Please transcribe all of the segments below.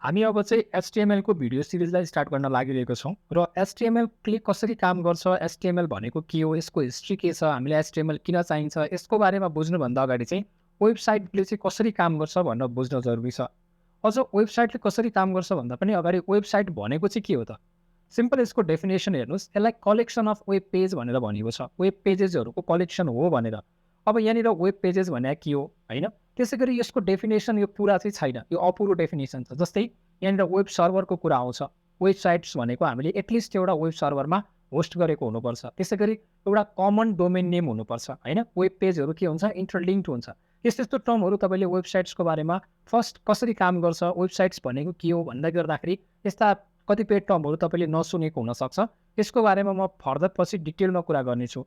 हामी अब चाहिँ HTML को भिडियो सिरिजलाई स्टार्ट गर्न लागिरहेको छौँ र HTML ले कसरी काम गर्छ, HTML भनेको के हो, यसको हिस्ट्री के छ, हामीलाई HTML किन चाहिन्छ, यसको बारेमा बुझ्नुभन्दा अगाडि चाहिँ वेबसाइटले चाहिँ कसरी काम गर्छ भनेर बुझ्न जरुरी छ। अझ वेबसाइटले कसरी काम गर्छ भन्दा पनि अगाडि वेबसाइट भनेको चाहिँ के हो त? सिम्पल यसको डेफिनेसन हेर्नुहोस्, यसलाई कलेक्सन अफ वेब पेज भनेर भनिएको छ। वेब पेजेसहरूको कलेक्सन हो भनेर। अब यहाँनिर वेब पेजेस भने के हो हैन? त्यसैगरी यसको डेफिनेसन यो पुरा चाहिँ छैन, यो अपुरो डेफिनेसन छ। जस्तै यहाँनिर वेब सर्भरको कुरा आउँछ। वेबसाइट्स भनेको हामीले एटलिस्ट एउटा वेब सर्भरमा होस्ट गरेको हुनुपर्छ। त्यसैगरी एउटा कमन डोमेन नेम हुनुपर्छ हैन? वेब पेजहरू के हुन्छ, इन्टरलिङ्क्ड हुन्छ। यस्तो टर्महरू तपाईँले वेबसाइट्सको बारेमा फर्स्ट कसरी काम गर्छ, वेबसाइट्स भनेको के हो भन्दै गर्दाखेरि यस्ता कतिपय टर्महरू तपाईँले नसुनेको हुनसक्छ। यसको बारेमा म फर्दर पछि डिटेलमा कुरा गर्नेछु।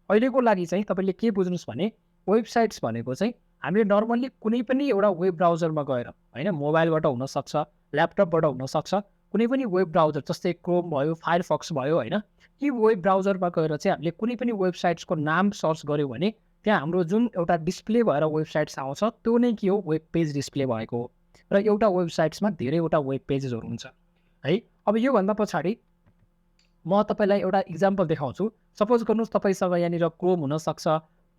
अहिलेको लागि चाहिँ तपाईँले के बुझ्नुहोस् भने वेबसाइट्स भनेको चाहिँ हामीले नर्मल्ली कुनै पनि एउटा वेब ब्राउजरमा गएर हैन, मोबाइलबाट हुनसक्छ, ल्यापटपबाट हुनसक्छ, कुनै पनि वेब ब्राउजर जस्तै क्रोम भयो, फायरफक्स भयो हैन, यी वेब ब्राउजरमा गएर चाहिँ हामीले कुनै पनि वेबसाइट्सको नाम सर्च गऱ्यौँ भने त्यहाँ हाम्रो जुन एउटा डिस्प्ले भएर वेबसाइट्स आउँछ त्यो नै के हो, वेब पेज डिस्प्ले भएको हो। र एउटा वेबसाइट्समा धेरैवटा वेब पेजेसहरू हुन्छ है। अब योभन्दा पछाडि म तपाईँलाई एउटा इक्जाम्पल देखाउँछु। सपोज गर्नुहोस् तपाईँसँग यहाँनिर क्रोम हुनसक्छ,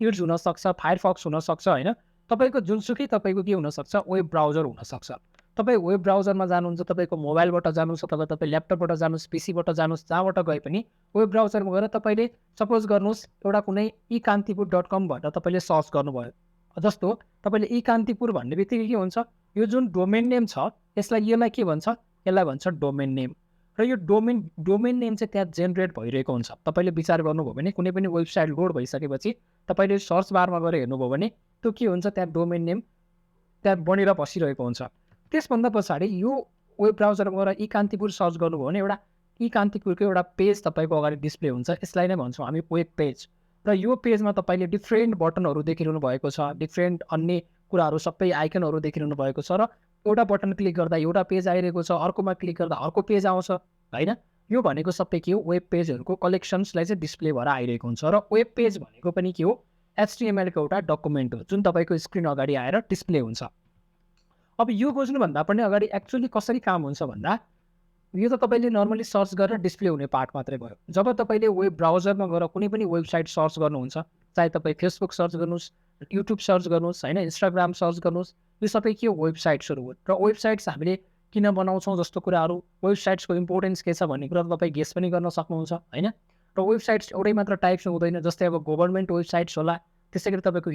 इड्स हुनसक्छ, फायरफक्स हुनसक्छ हैन। तपाईँको जुनसुकै तपाईँको के हुनसक्छ, वेब ब्राउजर हुनसक्छ। तपाईँ वेब ब्राउजरमा जानुहुन्छ, तपाईँको मोबाइलबाट जानुहोस् अथवा तपाईँ ल्यापटपबाट जानुहोस्, पीसीबाट जानुहोस्, जहाँबाट गए पनि वेब ब्राउजरमा गएर तपाईँले सपोज गर्नुहोस् एउटा कुनै ekantipuर.com भनेर तपाईँले सर्च गर्नुभयो। जस्तो तपाईँले ekantipuर भन्ने बित्तिकै के हुन्छ, यो जुन डोमेन नेम छ यसलाई के भन्छ, यसलाई भन्छ डोमेन नेम। र यो डोमेन नेम चाहिँ त्यहाँ जेनेरेट भइरहेको हुन्छ। तपाईँले विचार गर्नुभयो भने कुनै पनि वेबसाइट लोड भइसकेपछि तपाईँले सर्च बारमा गएर हेर्नुभयो भने त्यो के हुन्छ, त्यहाँ डोमेन नेम त्यहाँ बनेर बसिरहेको हुन्छ। त्यसभन्दा पछाडि यो वेब ब्राउजरमा गएर ekantipuर सर्च गर्नुभयो भने एउटा ekantipuरको एउटा पेज तपाईँको अगाडि डिस्प्ले हुन्छ। यसलाई नै भन्छौँ हामी वेब पेज। र यो पेजमा तपाईँले डिफ्रेन्ट बटनहरू देखिरहनु भएको छ, डिफ्रेन्ट अन्य कुराहरू सबै आइकनहरू देखिरहनु भएको छ र एउटा बटन क्लिक गर्दा एउटा पेज आइरहेको छ, अर्कोमा क्लिक गर्दा अर्को पेज आउँछ हैन। यो भनेको सबै के हो, वेब पेजहरूको कलेक्सन्सलाई चाहिँ डिस्प्ले भएर आइरहेको हुन्छ। र वेब पेज भनेको पनि के हो, HTML को एउटा डकुमेन्ट हो जुन तपाईँको स्क्रिन अगाडि आएर डिस्प्ले हुन्छ। अब यो बुझ्नुभन्दा पनि अगाडि एक्चुअली कसरी काम हुन्छ भन्दा यो त तपाईँले नर्मली सर्च गरेर डिस्प्ले हुने पार्ट मात्रै भयो। जब तपाईँले वेब ब्राउजरमा गएर कुनै पनि वेबसाइट सर्च गर्नुहुन्छ, चाहे तपाईँ फेसबुक सर्च गर्नुहोस्, युट्युब सर्च गर्नुहोस् हैन, इन्स्टाग्राम सर्च गर्नुहोस्, यो सबै के हो, वेबसाइट्सहरू हो। र वेबसाइट्स हामीले किन बनाउँछौँ जस्तो कुराहरू, वेबसाइट्सको इम्पोर्टेन्स के छ भन्ने कुरा तपाईँ गेस पनि गर्न सक्नुहुन्छ हैन। र वेबसाइट्स एउटै मात्र टाइप्समा हुँदैन। जस्तै अब गभर्नमेन्ट वेबसाइट्स होला, त्यसैगरी तपाईँको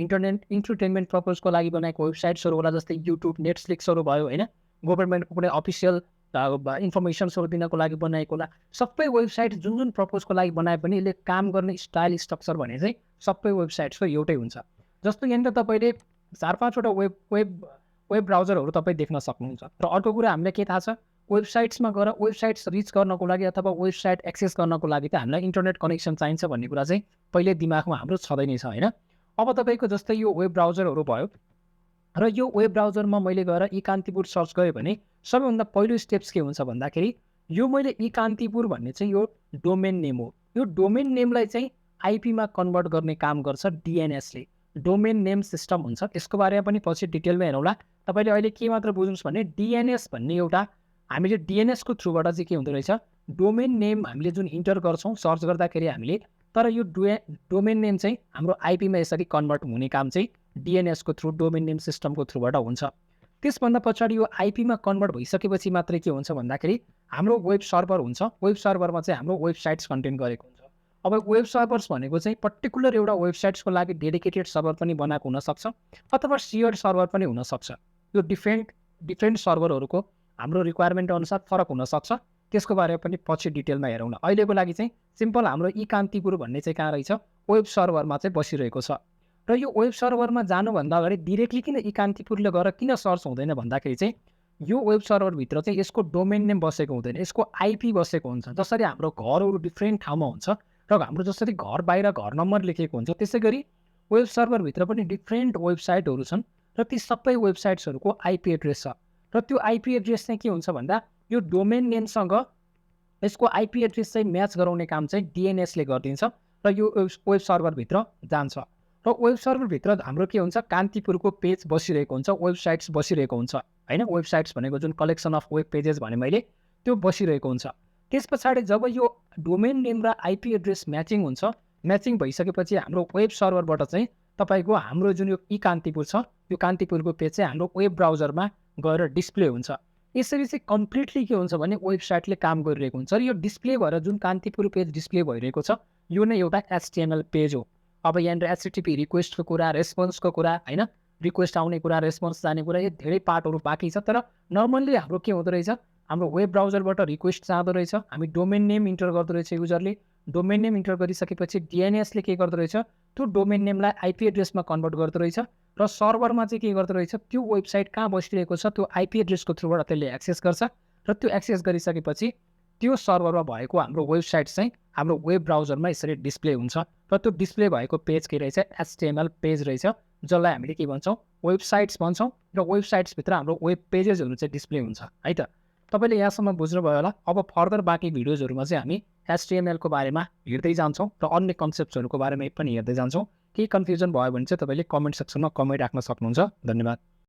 इन्टरटेनमेन्ट पर्पजको लागि बनाएको वेबसाइट्सहरू होला, जस्तै युट्युब, नेटफ्लिक्सहरू भयो हैन, गभर्नमेन्टको कुनै अफिसियल इन्फर्मेसन्सहरू दिनको लागि बनाएको होला। सबै वेबसाइट जुन जुन पर्पजको लागि बनाए पनि यसले काम गर्ने स्टाइल स्ट्रक्चर भने चाहिँ सबै वेबसाइट्सको एउटै हुन्छ। जस्तो यहाँनिर तपाईँले 4-5 वटा वेब ब्राउजरहरू तपाईँ देख्न सक्नुहुन्छ। र अर्को कुरा हामीलाई के थाहा छ, वेबसाइट्समा गएर वेबसाइट्स रिच गर्नको लागि अथवा वेबसाइट एक्सेस गर्नको लागि त हामीलाई इन्टरनेट कनेक्सन चाहिन्छ भन्ने कुरा चाहिँ पहिले दिमागमा हाम्रो छँदै नै छ हैन। अब तपाईँको जस्तै यो वेब ब्राउजरहरू भयो र यो वेब ब्राउजरमा मैले गएर ekantipuर सर्च गरेँ भने सबैभन्दा पहिलो स्टेप्स के हुन्छ भन्दाखेरि यो मैले ekantipuर भन्ने चाहिँ यो डोमेन नेम हो। यो डोमेन नेमलाई चाहिँ आइपीमा कन्भर्ट गर्ने काम गर्छ DNSले, डोमेन नेम सिस्टम हुन्छ। यसको बारेमा पनि पछि डिटेलमा हेरौँला। तपाईँले अहिले के मात्र बुझ्नुहोस् भने DNS भन्ने एउटा हामीले DNSको थ्रुबाट चाहिँ के हुँदो रहेछ, डोमेन नेम हामीले जुन इन्टर गर्छौँ सर्च गर्दाखेरि हामीले, तर यो डोमेन नेम चाहिँ हाम्रो आइपीमा यसरी कन्भर्ट हुने काम चाहिँ DNSको थ्रु, डोमेन नेम सिस्टमको थ्रुबाट हुन्छ। त्यसभन्दा पछाडि यो आइपीमा कन्भर्ट भइसकेपछि मात्रै के हुन्छ भन्दाखेरि हाम्रो वेब सर्भर हुन्छ। वेब सर्भरमा चाहिँ हाम्रो वेबसाइट्स कन्टेन गरेको हुन्छ। अब वेब सर्भर्स भनेको चाहिँ पर्टिकुलर एउटा वेबसाइट्सको लागि डेडिकेटेड सर्भर पनि बनाएको हुनसक्छ अथवा सेयर्ड सर्भर पनि हुनसक्छ। यो डिफ्रेन्ट सर्भरहरूको हाम्रो रिक्वायरमेन्ट अनुसार फरक हुनसक्छ। त्यसको बारेमा पनि पछि डिटेलमा हेरौँला। अहिलेको लागि चाहिँ सिम्पल हाम्रो ekantipuर भन्ने चाहिँ कहाँ रहेछ, वेब सर्भरमा चाहिँ बसिरहेको छ। र यो वेब सर्भरमा जानुभन्दा अगाडि डिरेक्टली किन ekantipuरले गएर किन सर्च हुँदैन भन्दाखेरि चाहिँ यो वेब सर्भरभित्र चाहिँ यसको डोमेन नेम बसेको हुँदैन, यसको आइपी बसेको हुन्छ। जसरी हाम्रो घरहरू डिफ्रेन्ट ठाउँमा हुन्छ र हाम्रो जसरी घर बाहिर घर नम्बर लेखेको हुन्छ, त्यसै गरी वेब सर्भरभित्र पनि डिफ्रेन्ट वेबसाइटहरू छन् र ती सबै वेबसाइट्सहरूको आइपी एड्रेस छ। र त्यो आइपी एड्रेस चाहिँ के हुन्छ भन्दा यो डोमेन नेमसँग यसको आइपी एड्रेस चाहिँ म्याच गराउने काम चाहिँ DNSले गरिदिन्छ र यो वेब सर्भरभित्र जान्छ। र वेब सर्भरभित्र हाम्रो के हुन्छ, कान्तिपुरको पेज बसिरहेको हुन्छ, वेबसाइट्स बसिरहेको हुन्छ होइन। वेबसाइट्स भनेको जुन कलेक्सन अफ वेब पेजेस भने मैले, त्यो बसिरहेको हुन्छ। त्यस पछाडि जब यो डोमेन नेम र आइपी एड्रेस म्याचिङ हुन्छ, म्याचिङ भइसकेपछि हाम्रो वेब सर्भरबाट चाहिँ तपाईँको हाम्रो जुन यो कान्तिपुर छ, यो कान्तिपुरको पेज चाहिँ हाम्रो वेब ब्राउजरमा गएर डिस्प्ले हुन्छ। यसरी चाहिँ कम्प्लिटली के हुन्छ भने वेबसाइटले काम गरिरहेको हुन्छ। र यो डिस्प्ले भएर जुन कान्तिपुर पेज डिस्प्ले भइरहेको छ, यो नै एउटा एचटिएमएल पेज हो। अब यहाँनिर एचटिटिपी रिक्वेस्टको कुरा, रेस्पोन्सको कुरा होइन, रिक्वेस्ट आउने कुरा, रेस्पोन्स जाने कुरा, यो धेरै पार्टहरू बाँकी छ। तर नर्मल्ली हाम्रो के हुँदो रहेछ, हाम्रो वेब ब्राउजरबाट रिक्वेस्ट जाँदो रहेछ, हामी डोमेन नेम इन्टर गर्दो रहेछ, युजरले डोमेन नेम इन्टर गरिसकेपछि डिएनएसले के गर्दो रहेछ, त्यो डोमेन नेमलाई आइपी एड्रेसमा कन्भर्ट गर्दो रहेछ र सर्भरमा चाहिँ के गर्दो रहेछ, त्यो वेबसाइट कहाँ बसिरहेको छ त्यो आइपी एड्रेसको थ्रुबाट त्यसले एक्सेस गर्छ र त्यो एक्सेस गरिसकेपछि त्यो सर्भरमा भएको हाम्रो वेबसाइट चाहिँ हाम्रो वेब ब्राउजरमा यसरी डिस्प्ले हुन्छ। र त्यो डिस्प्ले भएको पेज के रहेछ, एचटिएमएल पेज रहेछ, जसलाई हामीले के भन्छौँ, वेबसाइट्स भन्छौँ। र वेबसाइट्सभित्र हाम्रो वेब पेजेसहरू चाहिँ डिस्प्ले हुन्छ है त। तपाईँले यहाँसम्म बुझ्नुभयो होला। अब फर्दर बाँकी भिडियोजहरूमा चाहिँ हामी एचटिएमएलको बारेमा हेर्दै जान्छौँ र अन्य कन्सेप्ट्सहरूको बारेमा पनि हेर्दै जान्छौँ। केही कन्फ्युजन भयो भने चाहिँ तपाईँले कमेन्ट सेक्सनमा कमेन्ट राख्न सक्नुहुन्छ। धन्यवाद।